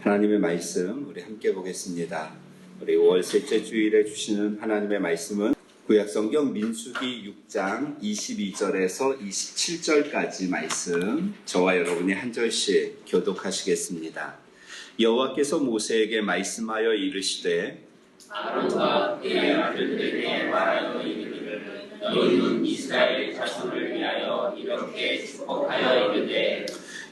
하나님의 말씀 우리 함께 보겠습니다. 우리 5월 셋째 주일에 주시는 하나님의 말씀은 구약성경 민수기 6장 22절에서 27절까지 말씀, 저와 여러분이 한 절씩 교독하시겠습니다. 여호와께서 모세에게 말씀하여 이르시되 아론과 그의 아들들에게 말하여 이르기를 너희는 이스라엘 자손을 위하여 이렇게 축복하여 이르되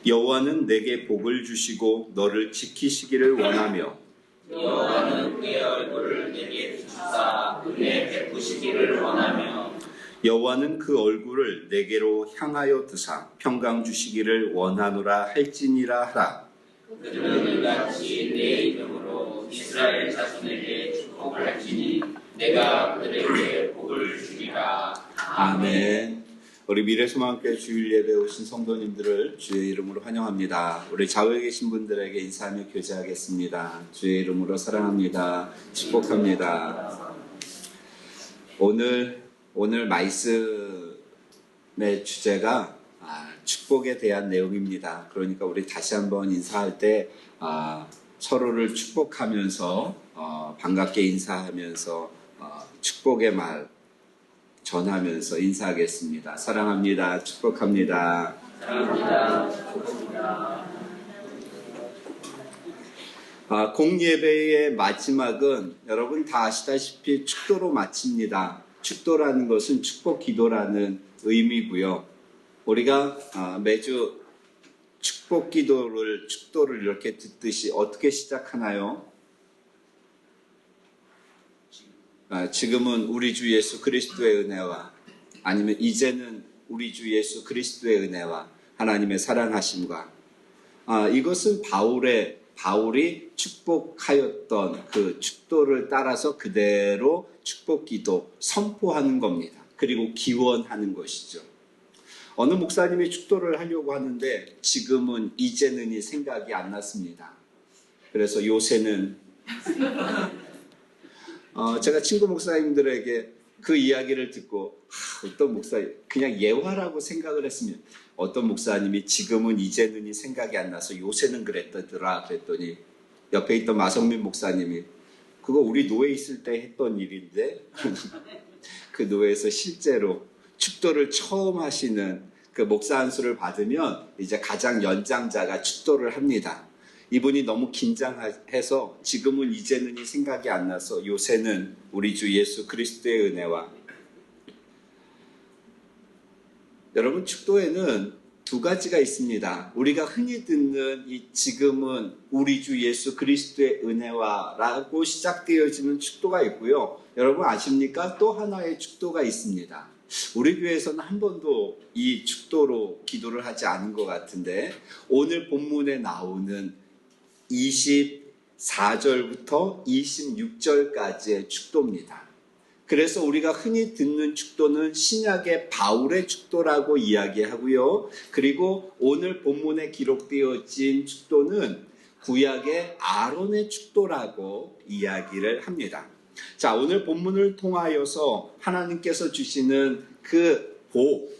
여호와는 내게 복을 주시고 너를 지키시기를 원하며 여호와는 그의 얼굴을 내게 비추사 은혜 베푸시기를 원하며 여호와는 그 얼굴을 내게로 향하여 드사 평강 주시기를 원하노라 할지니라 하라. 그들은 이같이 내 이름으로 이스라엘 자손에게 축복을 할지니 내가 그들에게 복을 주리라. 아멘. 우리 미래소망교회 주일 예배 오신 성도님들을 주의 이름으로 환영합니다. 우리 좌우에 계신 분들에게 인사하며 교제하겠습니다. 주의 이름으로 사랑합니다. 축복합니다. 오늘 말씀의 주제가 축복에 대한 내용입니다. 그러니까 우리 다시 한번 인사할 때 서로를 축복하면서 반갑게 인사하면서 축복의 말 전하면서 인사하겠습니다. 사랑합니다. 축복합니다. 사랑합니다. 축복합니다. 공예배의 마지막은 여러분 다 아시다시피 축도로 마칩니다. 축도라는 것은 축복 기도라는 의미고요. 우리가 매주 축복 축도를 이렇게 듣듯이 어떻게 시작하나요? 지금은 우리 주 예수 그리스도의 은혜와, 아니면 이제는 우리 주 예수 그리스도의 은혜와 하나님의 사랑하심과, 이것은 바울이 축복하였던 그 축도를 따라서 그대로 축복 기도 선포하는 겁니다. 그리고 기원하는 것이죠. 어느 목사님이 축도를 하려고 하는데 지금은 이제는이 생각이 안 났습니다. 그래서 요새는 제가 친구 목사님들에게 그 이야기를 듣고 어떤 목사님, 그냥 예화라고 생각을 했으면, 어떤 목사님이 지금은 이제는이 생각이 안 나서 요새는 그랬더라 그랬더니 옆에 있던 마성민 목사님이 그거 우리 노예 있을 때 했던 일인데 그 노예에서 실제로 축도를 처음 하시는 그 목사 안수를 받으면 이제 가장 연장자가 축도를 합니다. 이분이 너무 긴장해서 지금은 이제는이 생각이 안 나서 요새는 우리 주 예수 그리스도의 은혜와. 여러분, 축도에는 두 가지가 있습니다. 우리가 흔히 듣는 이 지금은 우리 주 예수 그리스도의 은혜와 라고 시작되어지는 축도가 있고요. 여러분 아십니까? 또 하나의 축도가 있습니다. 우리 교회에서는 한 번도 이 축도로 기도를 하지 않은 것 같은데, 오늘 본문에 나오는 24절부터 26절까지의 축도입니다. 그래서 우리가 흔히 듣는 축도는 신약의 바울의 축도라고 이야기하고요. 그리고 오늘 본문에 기록되어진 축도는 구약의 아론의 축도라고 이야기를 합니다. 자, 오늘 본문을 통하여서 하나님께서 주시는 그 복,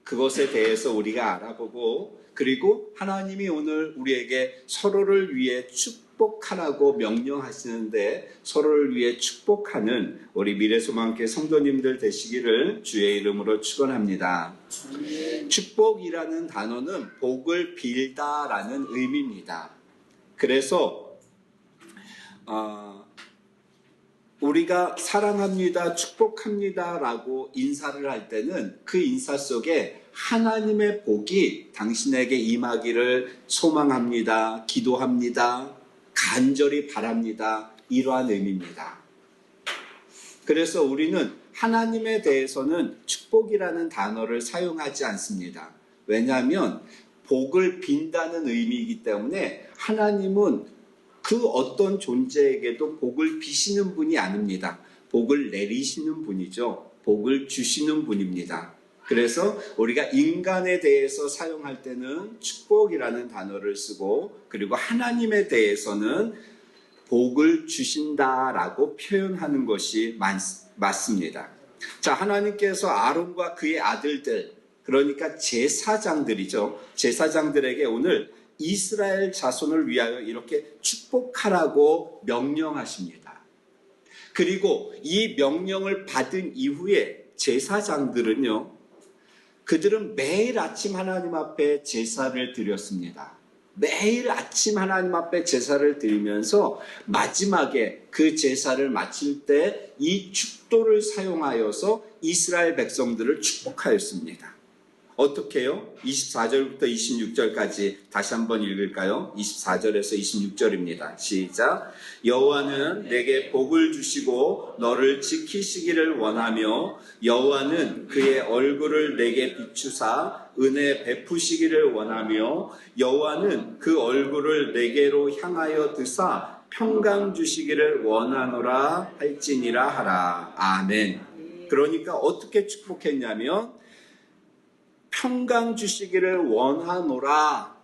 그것에 대해서 우리가 알아보고, 그리고 하나님이 오늘 우리에게 서로를 위해 축복하라고 명령하시는데 서로를 위해 축복하는 우리 미래소망교회 성도님들 되시기를 주의 이름으로 축원합니다. 축복이라는 단어는 복을 빌다라는 의미입니다. 그래서 우리가 사랑합니다, 축복합니다 라고 인사를 할 때는 그 인사 속에 하나님의 복이 당신에게 임하기를 소망합니다, 기도합니다, 간절히 바랍니다, 이러한 의미입니다. 그래서 우리는 하나님에 대해서는 축복이라는 단어를 사용하지 않습니다. 왜냐하면 복을 빈다는 의미이기 때문에 하나님은 그 어떤 존재에게도 복을 비시는 분이 아닙니다. 복을 내리시는 분이죠. 복을 주시는 분입니다. 그래서 우리가 인간에 대해서 사용할 때는 축복이라는 단어를 쓰고, 그리고 하나님에 대해서는 복을 주신다라고 표현하는 것이 맞습니다. 자, 하나님께서 아론과 그의 아들들, 그러니까 제사장들이죠. 제사장들에게 오늘 이스라엘 자손을 위하여 이렇게 축복하라고 명령하십니다. 그리고 이 명령을 받은 이후에 제사장들은요, 그들은 매일 아침 하나님 앞에 제사를 드렸습니다. 매일 아침 하나님 앞에 제사를 드리면서 마지막에 그 제사를 마칠 때 이 축도를 사용하여서 이스라엘 백성들을 축복하였습니다. 어떻게 해요? 24절부터 26절까지 다시 한번 읽을까요? 24절에서 26절입니다. 시작. 여호와는 내게 복을 주시고 너를 지키시기를 원하며 여호와는 그의 얼굴을 내게 비추사 은혜 베푸시기를 원하며 여호와는 그 얼굴을 내게로 향하여 드사 평강 주시기를 원하노라 할지니라 하라. 아멘. 그러니까 어떻게 축복했냐면 평강 주시기를 원하노라.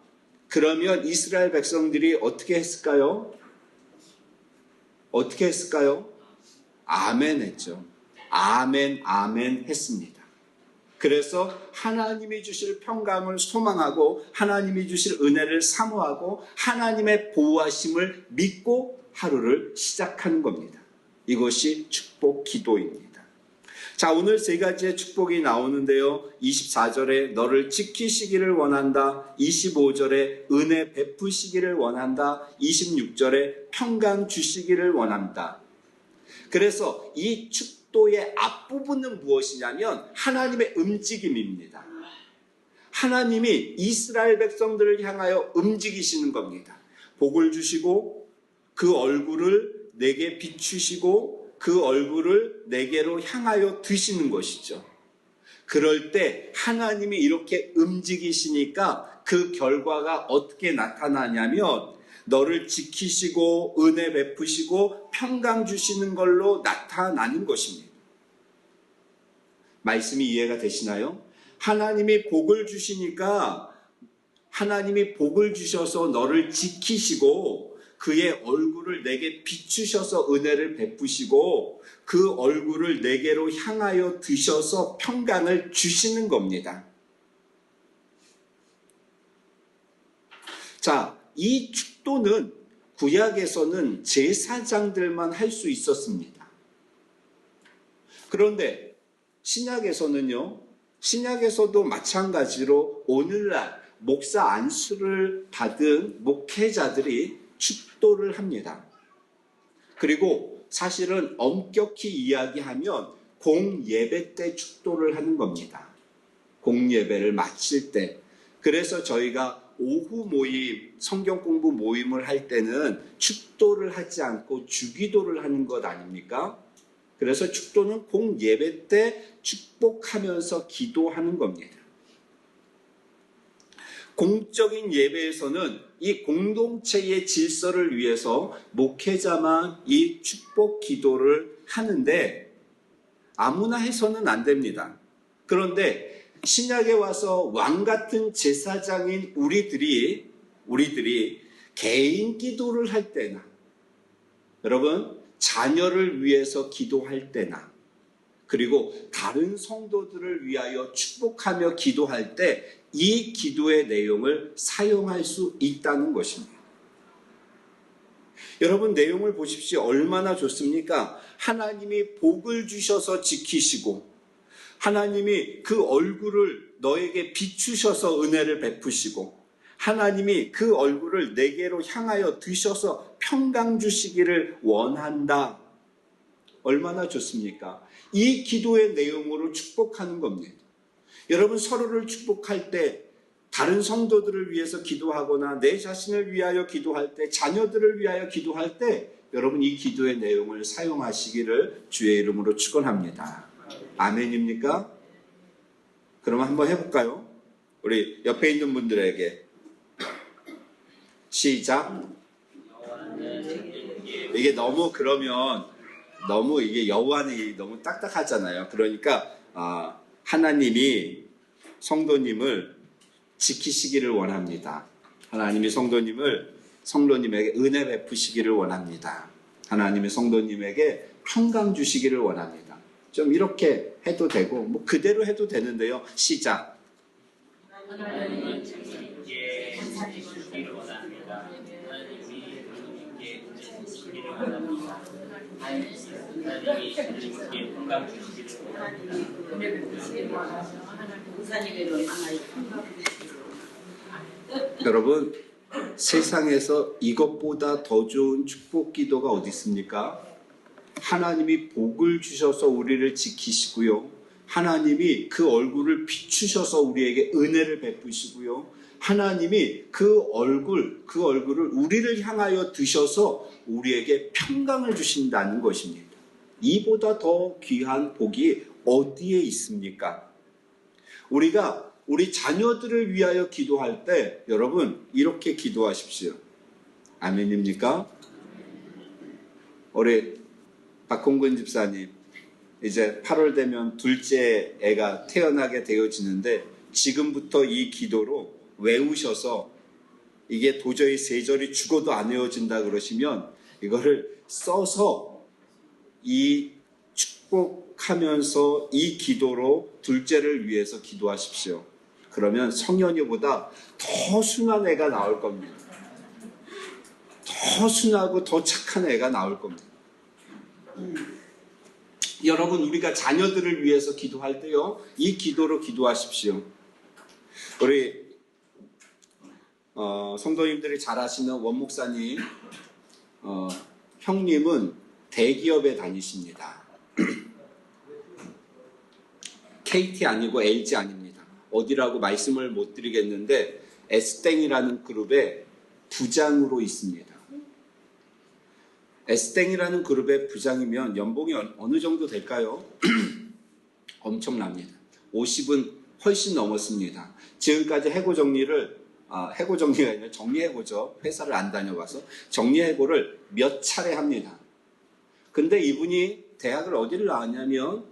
그러면 이스라엘 백성들이 어떻게 했을까요? 어떻게 했을까요? 아멘 했죠. 아멘, 아멘 했습니다. 그래서 하나님이 주실 평강을 소망하고 하나님이 주실 은혜를 사모하고 하나님의 보호하심을 믿고 하루를 시작하는 겁니다. 이것이 축복 기도입니다. 자, 오늘 세 가지의 축복이 나오는데요. 24절에 너를 지키시기를 원한다. 25절에 은혜 베푸시기를 원한다. 26절에 평강 주시기를 원한다. 그래서 이 축도의 앞부분은 무엇이냐면 하나님의 움직임입니다. 하나님이 이스라엘 백성들을 향하여 움직이시는 겁니다. 복을 주시고 그 얼굴을 내게 비추시고 그 얼굴을 내게로 향하여 드시는 것이죠. 그럴 때 하나님이 이렇게 움직이시니까 그 결과가 어떻게 나타나냐면 너를 지키시고 은혜 베푸시고 평강 주시는 걸로 나타나는 것입니다. 말씀이 이해가 되시나요? 하나님이 복을 주시니까 하나님이 복을 주셔서 너를 지키시고 그의 얼굴을 내게 비추셔서 은혜를 베푸시고 그 얼굴을 내게로 향하여 드셔서 평강을 주시는 겁니다. 자, 이 축도는 구약에서는 제사장들만 할 수 있었습니다. 그런데 신약에서는요, 신약에서도 마찬가지로 오늘날 목사 안수를 받은 목회자들이 축도를 합니다. 그리고 사실은 엄격히 이야기하면 공예배 때 축도를 하는 겁니다. 공예배를 마칠 때. 그래서 저희가 오후 모임, 성경 공부 모임을 할 때는 축도를 하지 않고 주기도를 하는 것 아닙니까? 그래서 축도는 공예배 때 축복하면서 기도하는 겁니다. 공적인 예배에서는 이 공동체의 질서를 위해서 목회자만 이 축복 기도를 하는데 아무나 해서는 안 됩니다. 그런데 신약에 와서 왕 같은 제사장인 우리들이 개인 기도를 할 때나 여러분 자녀를 위해서 기도할 때나 그리고 다른 성도들을 위하여 축복하며 기도할 때 이 기도의 내용을 사용할 수 있다는 것입니다. 여러분 내용을 보십시오. 얼마나 좋습니까? 하나님이 복을 주셔서 지키시고 하나님이 그 얼굴을 너에게 비추셔서 은혜를 베푸시고 하나님이 그 얼굴을 내게로 향하여 드셔서 평강 주시기를 원한다. 얼마나 좋습니까? 이 기도의 내용으로 축복하는 겁니다. 여러분 서로를 축복할 때 다른 성도들을 위해서 기도하거나 내 자신을 위하여 기도할 때 자녀들을 위하여 기도할 때 여러분 이 기도의 내용을 사용하시기를 주의 이름으로 축원합니다. 아멘입니까? 그럼 한번 해볼까요? 우리 옆에 있는 분들에게 시작. 이게 너무 그러면 너무 이게 여호와는 너무 딱딱하잖아요. 그러니까 하나님이 성도님을 지키시기를 원합니다. 하나님이 성도님에게 은혜 베푸시기를 원합니다. 하나님이 성도님에게 평강 주시기를 원합니다. 좀 이렇게 해도 되고 뭐 그대로 해도 되는데요. 시작. 하나님은 자신께 주시기를 하나님이 주님께 주시기를 원합니다. 하나님이 주님께 건강 주시기를 원합니다. 여러분, 세상에서 이것보다 더 좋은 축복 기도가 어디 있습니까? 하나님이 복을 주셔서 우리를 지키시고요. 하나님이 그 얼굴을 비추셔서 우리에게 은혜를 베푸시고요. 하나님이 그 얼굴을 우리를 향하여 드셔서 우리에게 평강을 주신다는 것입니다. 이보다 더 귀한 복이 어디에 있습니까? 우리가 우리 자녀들을 위하여 기도할 때 여러분 이렇게 기도하십시오. 아멘입니까? 우리 박홍근 집사님 이제 8월 되면 둘째 애가 태어나게 되어지는데 지금부터 이 기도로 외우셔서 이게 도저히 세 절이 죽어도 안 외워진다 그러시면 이거를 써서 이 축복하면서 이 기도로 둘째를 위해서 기도하십시오. 그러면 성현이보다 더 순한 애가 나올 겁니다. 더 순하고 더 착한 애가 나올 겁니다. 여러분 우리가 자녀들을 위해서 기도할 때요. 이 기도로 기도하십시오. 우리 성도님들이 잘 아시는 원목사님 형님은 대기업에 다니십니다. KT 아니고 LG 아닙니다. 어디라고 말씀을 못 드리겠는데 S땡이라는 그룹의 부장으로 있습니다. S땡이라는 그룹의 부장이면 연봉이 어느 정도 될까요? 엄청납니다. 50은 훨씬 넘었습니다. 지금까지 해고 정리가 아니라 정리해고죠. 회사를 안 다녀봐서 정리해고를 몇 차례 합니다. 근데 이분이 대학을 어디를 나왔냐면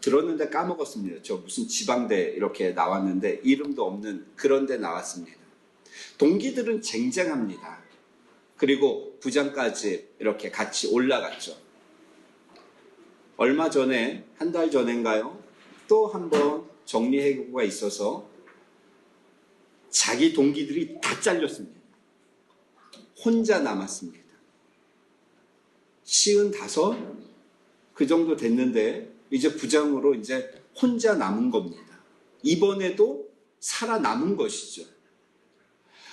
들었는데 까먹었습니다. 저 무슨 지방대 이렇게 나왔는데 이름도 없는 그런 데 나왔습니다. 동기들은 쟁쟁합니다. 그리고 부장까지 이렇게 같이 올라갔죠. 얼마 전에 한 달 전인가요? 또 한 번 정리해고가 있어서 자기 동기들이 다 잘렸습니다. 혼자 남았습니다. 55? 그 정도 됐는데 이제 부장으로 이제 혼자 남은 겁니다. 이번에도 살아남은 것이죠.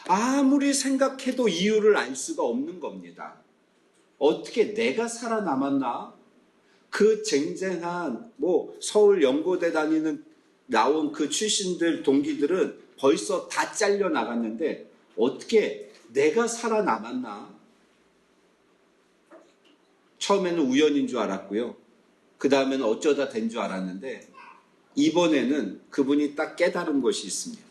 아무리 생각해도 이유를 알 수가 없는 겁니다. 어떻게 내가 살아남았나? 그 쟁쟁한 서울 연고대 나온 그 출신들 동기들은 벌써 다 잘려 나갔는데 어떻게 내가 살아남았나? 처음에는 우연인 줄 알았고요. 그 다음에는 어쩌다 된 줄 알았는데 이번에는 그분이 딱 깨달은 것이 있습니다.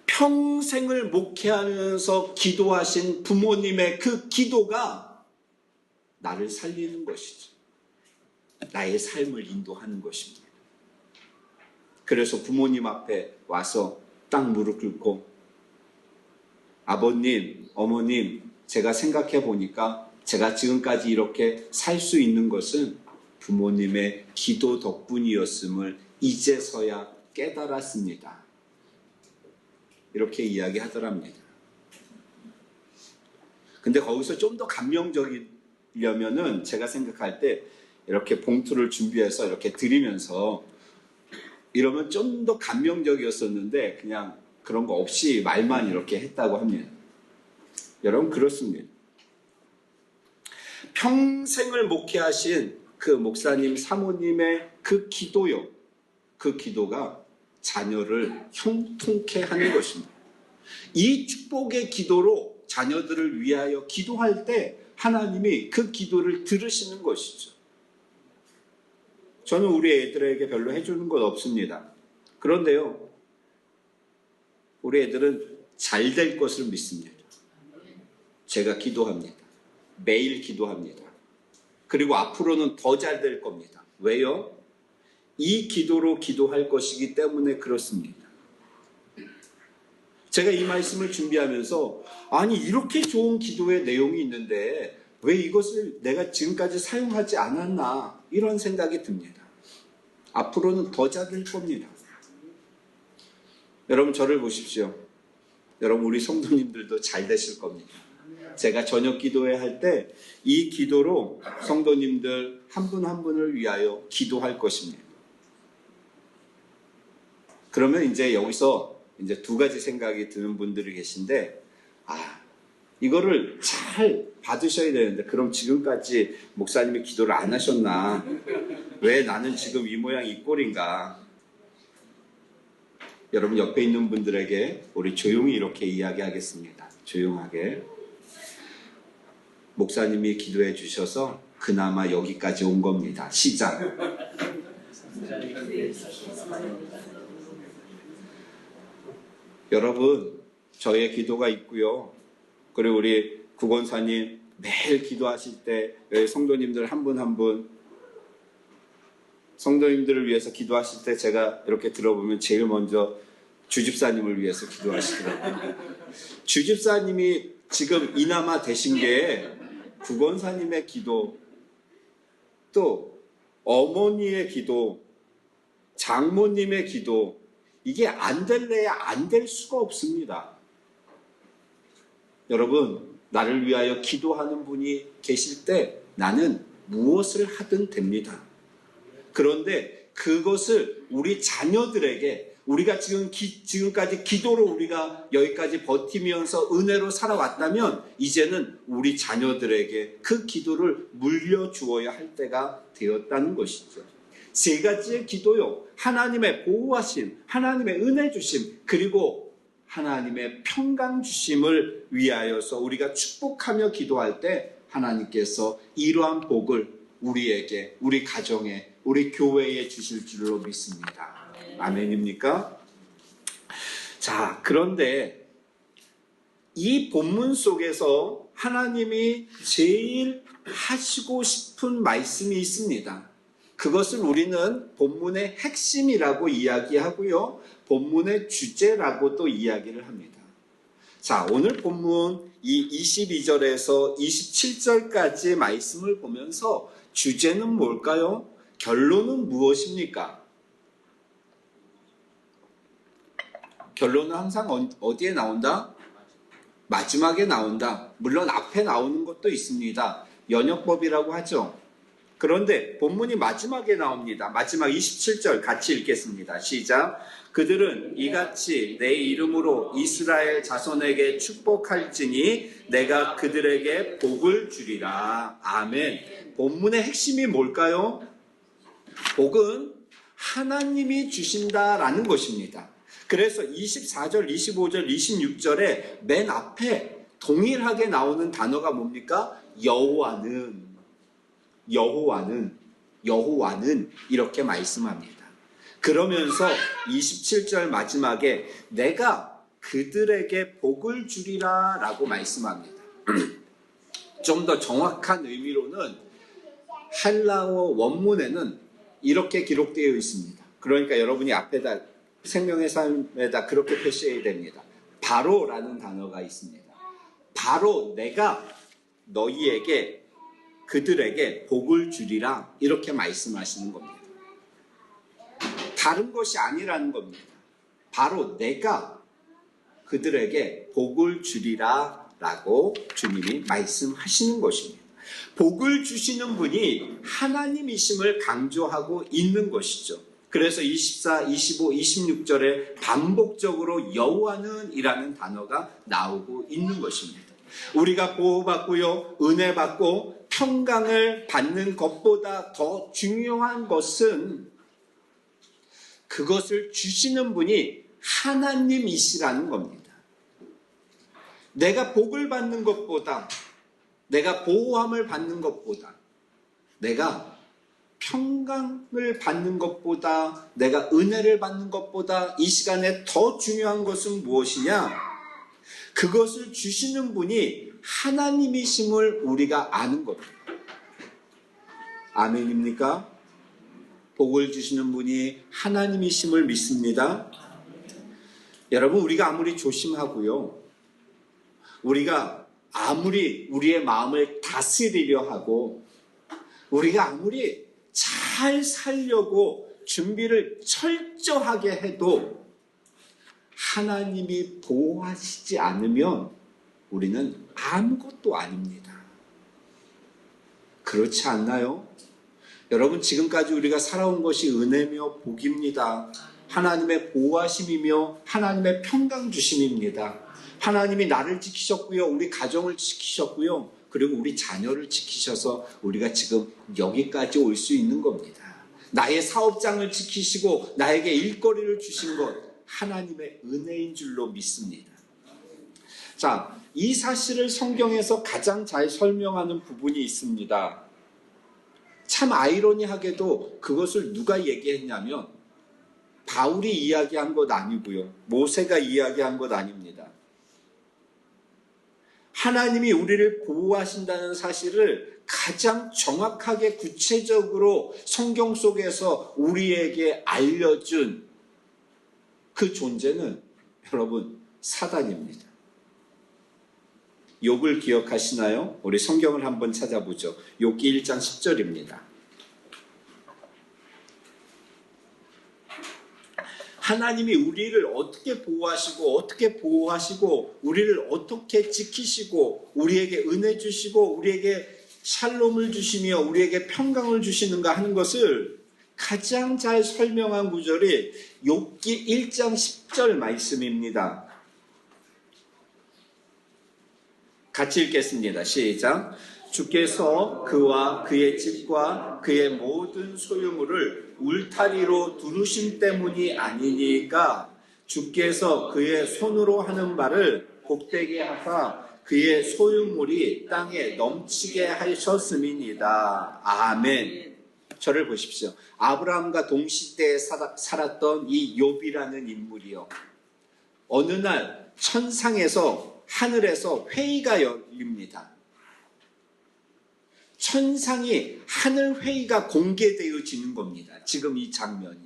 평생을 목회하면서 기도하신 부모님의 그 기도가 나를 살리는 것이죠. 나의 삶을 인도하는 것입니다. 그래서 부모님 앞에 와서 딱 무릎 꿇고 아버님, 어머님, 제가 생각해 보니까 제가 지금까지 이렇게 살 수 있는 것은 부모님의 기도 덕분이었음을 이제서야 깨달았습니다. 이렇게 이야기하더랍니다. 근데 거기서 좀 더 감명적이려면은 제가 생각할 때 이렇게 봉투를 준비해서 이렇게 드리면서 이러면 좀 더 감명적이었었는데 그냥 그런 거 없이 말만 이렇게 했다고 합니다. 여러분 그렇습니다. 평생을 목회하신 그 목사님, 사모님의 그 기도요. 그 기도가 자녀를 형통케 하는 것입니다. 이 축복의 기도로 자녀들을 위하여 기도할 때 하나님이 그 기도를 들으시는 것이죠. 저는 우리 애들에게 별로 해주는 건 없습니다. 그런데요, 우리 애들은 잘 될 것을 믿습니다. 제가 기도합니다. 매일 기도합니다. 그리고 앞으로는 더 잘 될 겁니다. 왜요? 이 기도로 기도할 것이기 때문에 그렇습니다. 제가 이 말씀을 준비하면서 아니 이렇게 좋은 기도의 내용이 있는데 왜 이것을 내가 지금까지 사용하지 않았나 이런 생각이 듭니다. 앞으로는 더 잘 될 겁니다. 여러분 저를 보십시오. 여러분 우리 성도님들도 잘 되실 겁니다. 제가 저녁 기도회 할 때 이 기도로 성도님들 한 분 한 분을 위하여 기도할 것입니다. 그러면 이제 여기서 이제 두 가지 생각이 드는 분들이 계신데, 이거를 잘 받으셔야 되는데, 그럼 지금까지 목사님이 기도를 안 하셨나? 왜 나는 지금 이 모양 이 꼴인가? 여러분 옆에 있는 분들에게 우리 조용히 이렇게 이야기하겠습니다. 조용하게. 목사님이 기도해 주셔서 그나마 여기까지 온 겁니다. 시작. 여러분, 저의 기도가 있고요. 그리고 우리 구권사님 매일 기도하실 때 여기 성도님들 한 분 한 분 성도님들을 위해서 기도하실 때 제가 이렇게 들어보면 제일 먼저 주집사님을 위해서 기도하시더라고요. 주집사님이 지금 이나마 되신 게 구권사님의 기도, 또 어머니의 기도, 장모님의 기도, 이게 안 될래야 안 될 수가 없습니다. 여러분, 나를 위하여 기도하는 분이 계실 때 나는 무엇을 하든 됩니다. 그런데 그것을 우리 자녀들에게, 우리가 지금까지 기도로 우리가 여기까지 버티면서 은혜로 살아왔다면 이제는 우리 자녀들에게 그 기도를 물려주어야 할 때가 되었다는 것이죠. 세 가지의 기도요. 하나님의 보호하심, 하나님의 은혜 주심, 그리고 하나님의 평강 주심을 위하여서 우리가 축복하며 기도할 때 하나님께서 이러한 복을 우리에게, 우리 가정에, 우리 교회에 주실 줄로 믿습니다. 아멘입니까? 자, 그런데 이 본문 속에서 하나님이 제일 하시고 싶은 말씀이 있습니다. 그것을 우리는 본문의 핵심이라고 이야기하고요. 본문의 주제라고도 이야기를 합니다. 자, 오늘 본문 이 22절에서 27절까지 말씀을 보면서 주제는 뭘까요? 결론은 무엇입니까? 결론은 항상 어디에 나온다? 마지막에 나온다. 물론 앞에 나오는 것도 있습니다. 연역법이라고 하죠. 그런데 본문이 마지막에 나옵니다. 마지막 27절 같이 읽겠습니다. 시작. 그들은 이같이 내 이름으로 이스라엘 자손에게 축복할지니 내가 그들에게 복을 주리라. 아멘. 본문의 핵심이 뭘까요? 복은 하나님이 주신다라는 것입니다. 그래서 24절, 25절, 26절에 맨 앞에 동일하게 나오는 단어가 뭡니까? 여호와는 이렇게 말씀합니다. 그러면서 27절 마지막에 내가 그들에게 복을 주리라 라고 말씀합니다. 좀 더 정확한 의미로는 헬라어 원문에는 이렇게 기록되어 있습니다. 그러니까 여러분이 앞에다 생명의 삶에다 그렇게 표시해야 됩니다. 바로라는 단어가 있습니다. 바로 내가 너희에게 그들에게 복을 주리라 이렇게 말씀하시는 겁니다. 다른 것이 아니라는 겁니다. 바로 내가 그들에게 복을 주리라 라고 주님이 말씀하시는 것입니다. 복을 주시는 분이 하나님이심을 강조하고 있는 것이죠. 그래서 24, 25, 26절에 반복적으로 여호와는 이라는 단어가 나오고 있는 것입니다. 우리가 보호받고요, 은혜 받고 평강을 받는 것보다 더 중요한 것은 그것을 주시는 분이 하나님이시라는 겁니다. 내가 복을 받는 것보다, 내가 보호함을 받는 것보다, 내가 평강을 받는 것보다, 내가 은혜를 받는 것보다 이 시간에 더 중요한 것은 무엇이냐? 그것을 주시는 분이 하나님이심을 우리가 아는 겁니다. 아멘입니까? 복을 주시는 분이 하나님이심을 믿습니다. 여러분, 우리가 아무리 조심하고요, 우리가 아무리 우리의 마음을 다스리려 하고, 우리가 아무리 잘 살려고 준비를 철저하게 해도 하나님이 보호하시지 않으면 우리는 아무것도 아닙니다. 그렇지 않나요? 여러분, 지금까지 우리가 살아온 것이 은혜며 복입니다. 하나님의 보호하심이며 하나님의 평강 주심입니다. 하나님이 나를 지키셨고요, 우리 가정을 지키셨고요, 그리고 우리 자녀를 지키셔서 우리가 지금 여기까지 올 수 있는 겁니다. 나의 사업장을 지키시고 나에게 일거리를 주신 것, 하나님의 은혜인 줄로 믿습니다. 자, 이 사실을 성경에서 가장 잘 설명하는 부분이 있습니다. 참 아이러니하게도 그것을 누가 얘기했냐면 바울이 이야기한 것 아니고요, 모세가 이야기한 것 아닙니다. 하나님이 우리를 보호하신다는 사실을 가장 정확하게 구체적으로 성경 속에서 우리에게 알려준 그 존재는 여러분, 사단입니다. 욥을 기억하시나요? 우리 성경을 한번 찾아보죠. 욥기 1장 10절입니다. 하나님이 우리를 어떻게 보호하시고 우리를 어떻게 지키시고 우리에게 은혜 주시고 우리에게 샬롬을 주시며 우리에게 평강을 주시는가 하는 것을 가장 잘 설명한 구절이 욥기 1장 10절 말씀입니다. 같이 읽겠습니다. 시작. 주께서 그와 그의 집과 그의 모든 소유물을 울타리로 두르심 때문이 아니니까 주께서 그의 손으로 하는 바를 복되게 하사 그의 소유물이 땅에 넘치게 하셨음이니이다. 아멘. 저를 보십시오. 아브라함과 동시대에 살았던 이 욥이라는 인물이요, 어느 날 천상에서 하늘에서 회의가 열립니다. 천상이 하늘 회의가 공개되어지는 겁니다. 지금 이 장면이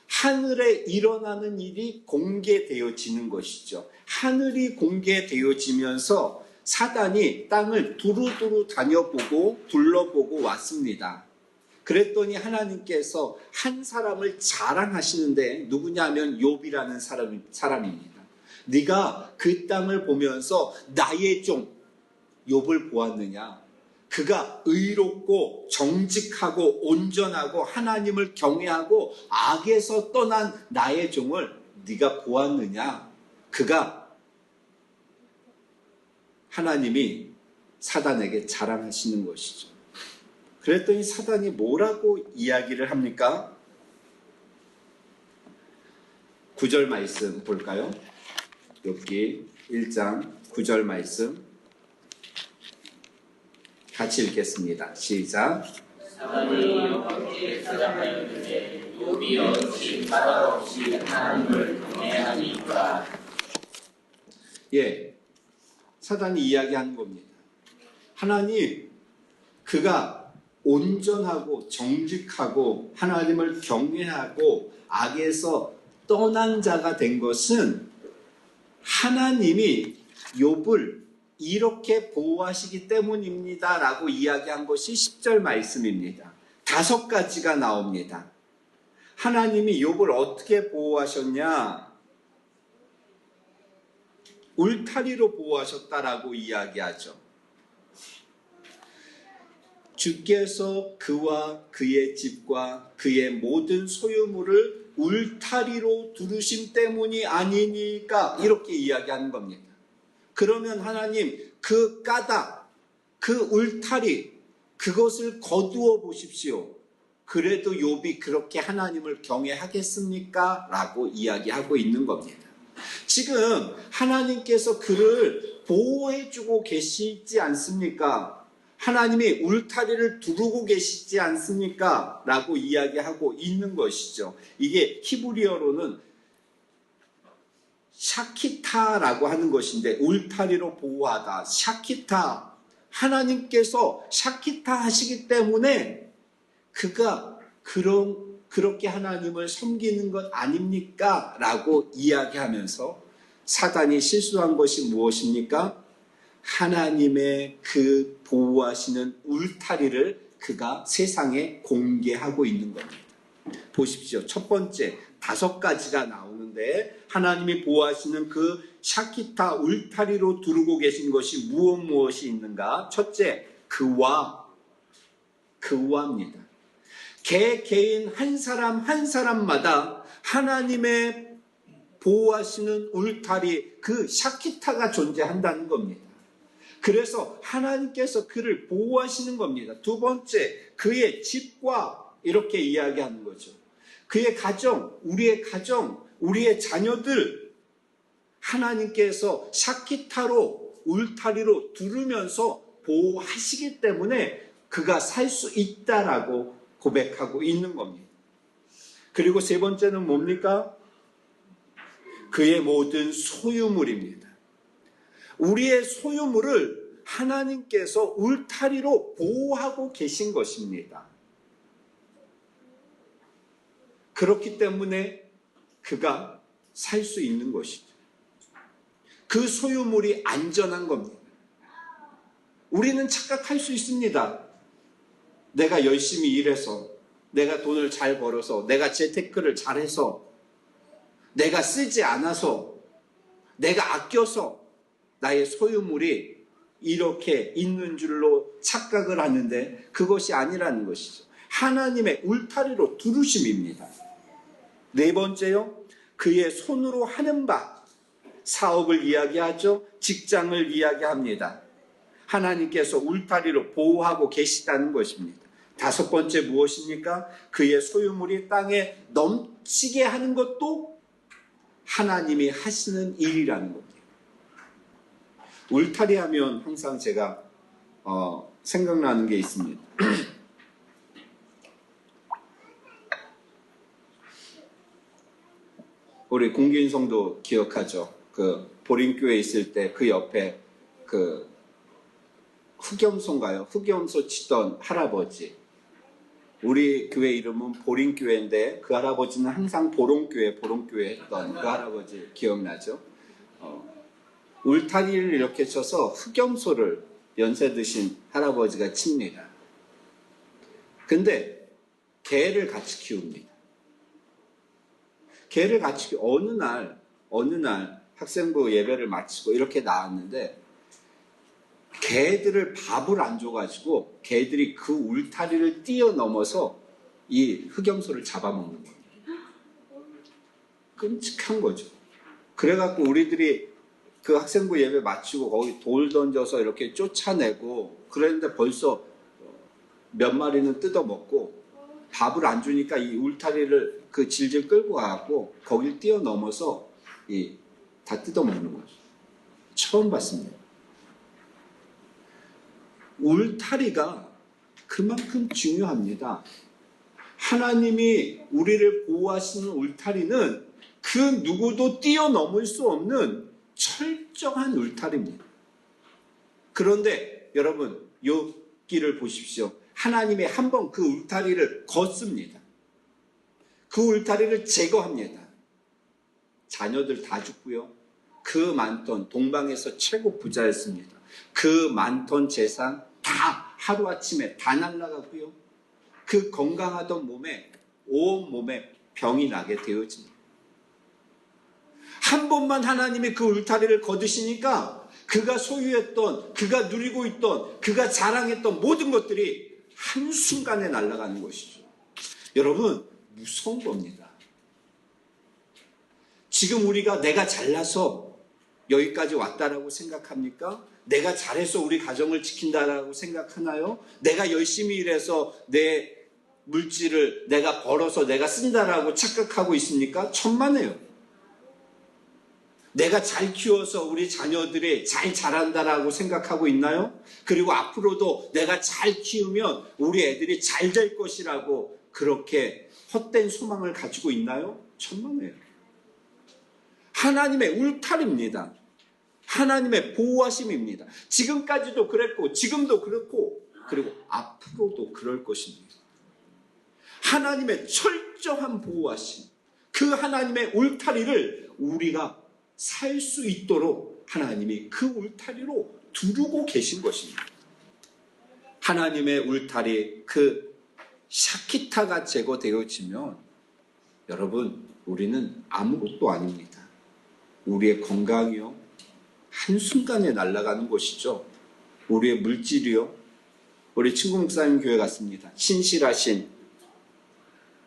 하늘에 일어나는 일이 공개되어지는 것이죠. 하늘이 공개되어지면서 사단이 땅을 두루두루 다녀보고 둘러보고 왔습니다. 그랬더니 하나님께서 한 사람을 자랑하시는데 누구냐면 욥이라는 사람입니다. 네가 그 땅을 보면서 나의 종 욥을 보았느냐? 그가 의롭고 정직하고 온전하고 하나님을 경외하고 악에서 떠난 나의 종을 네가 보았느냐? 그가, 하나님이 사단에게 자랑하시는 것이죠. 그랬더니 사단이 뭐라고 이야기를 합니까? 9절 말씀 볼까요? 욥기 1장 9절 말씀 같이 읽겠습니다. 시작. 사단이 욥에게 대답하였는데 욥이 어찌 바람 없이 하나님을 경외하니까. 예, 사단이 이야기하는 겁니다. 하나님, 그가 온전하고 정직하고 하나님을 경외하고 악에서 떠난 자가 된 것은 하나님이 욥을 이렇게 보호하시기 때문입니다 라고 이야기한 것이 10절 말씀입니다. 5가지가 나옵니다. 하나님이 욥을 어떻게 보호하셨냐? 울타리로 보호하셨다라고 이야기하죠. 주께서 그와 그의 집과 그의 모든 소유물을 울타리로 두르심 때문이 아니니까 이렇게 이야기하는 겁니다. 그러면 하나님, 그 까닭, 그 울타리, 그것을 거두어 보십시오. 그래도 욥이 그렇게 하나님을 경외하겠습니까? 라고 이야기하고 있는 겁니다. 지금 하나님께서 그를 보호해주고 계시지 않습니까? 하나님이 울타리를 두르고 계시지 않습니까? 라고 이야기하고 있는 것이죠. 이게 히브리어로는 샤키타라고 하는 것인데, 울타리로 보호하다, 샤키타. 하나님께서 샤키타 하시기 때문에 그가 그렇게 하나님을 섬기는 것 아닙니까? 라고 이야기하면서 사단이 실수한 것이 무엇입니까? 하나님의 그 보호하시는 울타리를 그가 세상에 공개하고 있는 겁니다. 보십시오. 첫 번째, 5가지가 나오는데 하나님이 보호하시는 그 샤키타 울타리로 두르고 계신 것이 무엇이 있는가? 첫째, 그와입니다. 개인 한 사람 한 사람마다 하나님의 보호하시는 울타리, 그 샤키타가 존재한다는 겁니다. 그래서 하나님께서 그를 보호하시는 겁니다. 두 번째, 그의 집과 이렇게 이야기하는 거죠. 그의 가정, 우리의 자녀들, 하나님께서 샤키타로, 울타리로 두르면서 보호하시기 때문에 그가 살 수 있다라고 고백하고 있는 겁니다. 그리고 세 번째는 뭡니까? 그의 모든 소유물입니다. 우리의 소유물을 하나님께서 울타리로 보호하고 계신 것입니다. 그렇기 때문에 그가 살 수 있는 것이죠. 그 소유물이 안전한 겁니다. 우리는 착각할 수 있습니다. 내가 열심히 일해서, 내가 돈을 잘 벌어서, 내가 재테크를 잘해서, 내가 쓰지 않아서, 내가 아껴서 나의 소유물이 이렇게 있는 줄로 착각을 하는데 그것이 아니라는 것이죠. 하나님의 울타리로 두르심입니다. 네 번째요, 그의 손으로 하는 바, 사업을 이야기하죠. 직장을 이야기합니다. 하나님께서 울타리로 보호하고 계시다는 것입니다. 다섯 번째 무엇입니까? 그의 소유물이 땅에 넘치게 하는 것도 하나님이 하시는 일이라는 겁니다. 울타리 하면 항상 제가 생각나는 게 있습니다. 우리 공기인 성도 기억하죠? 그 보림교회 있을 때 그 옆에 그 흑염소인가요? 흑염소 치던 할아버지. 우리 교회 이름은 보림교회인데 그 할아버지는 항상 보롱교회 했던 그 할아버지 기억나죠? 울타리를 이렇게 쳐서 흑염소를 연세 드신 할아버지가 칩니다. 근데 개를 같이 키웁니다. 개를 같이 어느 날 학생부 예배를 마치고 이렇게 나왔는데 개들을 밥을 안 줘가지고 개들이 그 울타리를 뛰어넘어서 이 흑염소를 잡아먹는 거예요. 끔찍한 거죠. 그래갖고 우리들이 그 학생부 예배 마치고 거기 돌 던져서 이렇게 쫓아내고 그랬는데 벌써 몇 마리는 뜯어먹고 밥을 안 주니까 이 울타리를 그 질질 끌고 가고 거길 뛰어넘어서 다 뜯어먹는 거죠. 처음 봤습니다. 울타리가 그만큼 중요합니다. 하나님이 우리를 보호하시는 울타리는 그 누구도 뛰어넘을 수 없는 철저한 울타리입니다. 그런데 여러분 욥기를 보십시오. 하나님이 한번 그 울타리를 걷습니다. 그 울타리를 제거합니다. 자녀들 다 죽고요. 그 많던 동방에서 최고 부자였습니다. 그 많던 재산 다 하루아침에 다 날아가고요. 그 건강하던 몸에 온몸에 병이 나게 되어집니다. 한 번만 하나님이 그 울타리를 거두시니까 그가 소유했던, 그가 누리고 있던, 그가 자랑했던 모든 것들이 한순간에 날아가는 것이죠. 여러분, 무서운 겁니다. 지금 우리가 내가 잘나서 여기까지 왔다라고 생각합니까? 내가 잘해서 우리 가정을 지킨다라고 생각하나요? 내가 열심히 일해서 내 물질을 내가 벌어서 내가 쓴다라고 착각하고 있습니까? 천만에요. 내가 잘 키워서 우리 자녀들이 잘 자란다라고 생각하고 있나요? 그리고 앞으로도 내가 잘 키우면 우리 애들이 잘 될 것이라고 그렇게 헛된 소망을 가지고 있나요? 천만에요. 하나님의 울타리입니다. 하나님의 보호하심입니다. 지금까지도 그랬고 지금도 그렇고 그리고 앞으로도 그럴 것입니다. 하나님의 철저한 보호하심, 그 하나님의 울타리를 우리가 살 수 있도록 하나님이 그 울타리로 두르고 계신 것입니다. 하나님의 울타리, 그 샤키타가 제거되어지면 여러분, 우리는 아무것도 아닙니다. 우리의 건강이요, 한순간에 날아가는 것이죠. 우리의 물질이요. 우리 친구 목사님 교회 갔습니다. 신실하신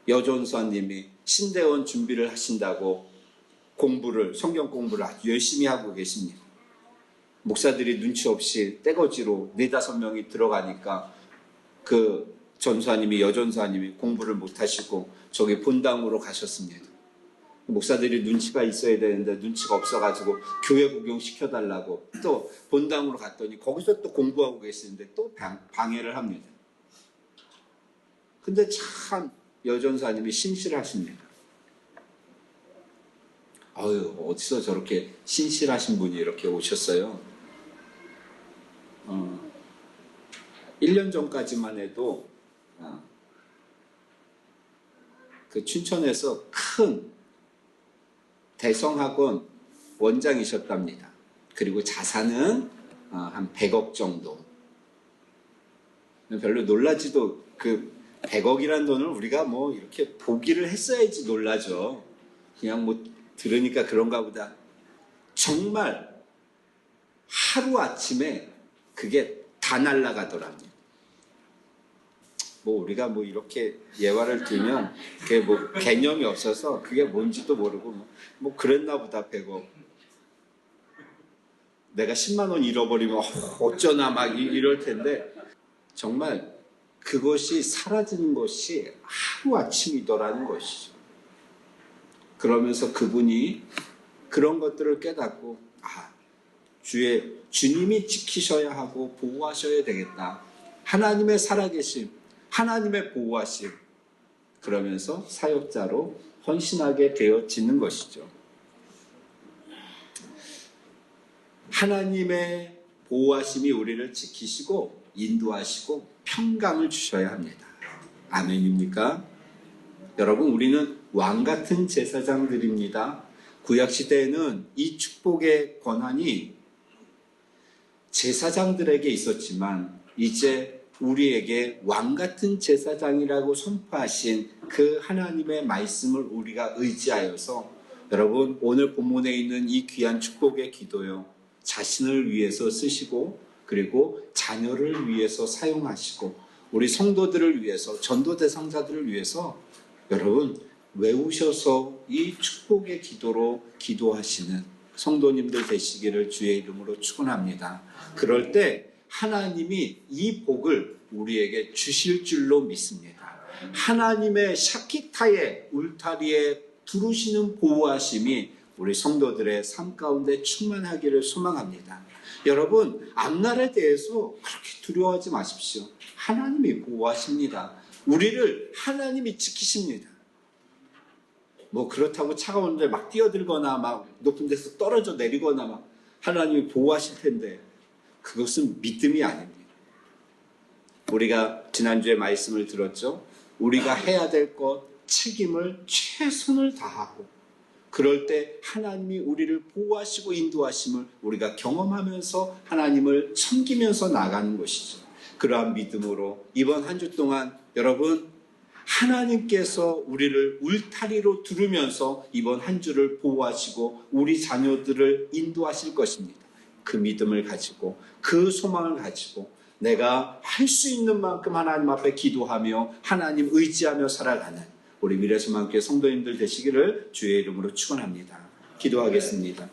여전사님이 신대원 준비를 하신다고 성경 공부를 아주 열심히 하고 계십니다. 목사들이 눈치 없이 떼거지로 4-5명이 들어가니까 그 여전사님이 공부를 못하시고 저기 본당으로 가셨습니다. 목사들이 눈치가 있어야 되는데 눈치가 없어가지고 교회 구경 시켜달라고 또 본당으로 갔더니 거기서 또 공부하고 계시는데 또 방해를 합니다. 근데 참 여전사님이 신실하십니다. 어디서 저렇게 신실하신 분이 이렇게 오셨어요? 1년 전까지만 해도 그 춘천에서 큰 대성학원 원장이셨답니다. 그리고 자산은 한 100억 정도. 별로 놀라지도, 그 100억이라는 돈을 우리가 뭐 이렇게 보기를 했어야지 놀라죠. 그냥 뭐 들으니까 그런가 보다. 정말 하루아침에 그게 다 날아가더랍니다. 뭐 우리가 뭐 이렇게 예화를 들면 그게 뭐 개념이 없어서 그게 뭔지도 모르고 뭐 그랬나 보다. 100억. 내가 10만 원 잃어버리면 어쩌나 막 이럴 텐데, 정말 그것이 사라지는 것이 하루아침이더라는 것이죠. 그러면서 그분이 그런 것들을 깨닫고, 주님이 지키셔야 하고 보호하셔야 되겠다. 하나님의 살아계심, 하나님의 보호하심. 그러면서 사역자로 헌신하게 되어지는 것이죠. 하나님의 보호하심이 우리를 지키시고 인도하시고 평강을 주셔야 합니다. 아멘입니까? 여러분, 우리는 왕같은 제사장들입니다. 구약시대에는 이 축복의 권한이 제사장들에게 있었지만 이제 우리에게 왕같은 제사장이라고 선포하신 그 하나님의 말씀을 우리가 의지하여서, 여러분, 오늘 본문에 있는 이 귀한 축복의 기도요, 자신을 위해서 쓰시고 그리고 자녀를 위해서 사용하시고 우리 성도들을 위해서, 전도 대상자들을 위해서 여러분 외우셔서 이 축복의 기도로 기도하시는 성도님들 되시기를 주의 이름으로 축원합니다. 그럴 때 하나님이 이 복을 우리에게 주실 줄로 믿습니다. 하나님의 샤키타의 울타리에 두르시는 보호하심이 우리 성도들의 삶 가운데 충만하기를 소망합니다. 여러분, 앞날에 대해서 그렇게 두려워하지 마십시오. 하나님이 보호하십니다. 우리를 하나님이 지키십니다. 뭐 그렇다고 차가운 데 막 뛰어들거나 막 높은 데서 떨어져 내리거나 막 하나님이 보호하실 텐데, 그것은 믿음이 아닙니다. 우리가 지난주에 말씀을 들었죠. 우리가 해야 될 것, 책임을 최선을 다하고 그럴 때 하나님이 우리를 보호하시고 인도하심을 우리가 경험하면서 하나님을 섬기면서 나가는 것이죠. 그러한 믿음으로 이번 한 주 동안 여러분, 하나님께서 우리를 울타리로 두르면서 이번 한 주를 보호하시고 우리 자녀들을 인도하실 것입니다. 그 믿음을 가지고, 그 소망을 가지고 내가 할 수 있는 만큼 하나님 앞에 기도하며 하나님 의지하며 살아가는 우리 미래소망교회 성도님들 되시기를 주의 이름으로 축원합니다. 기도하겠습니다.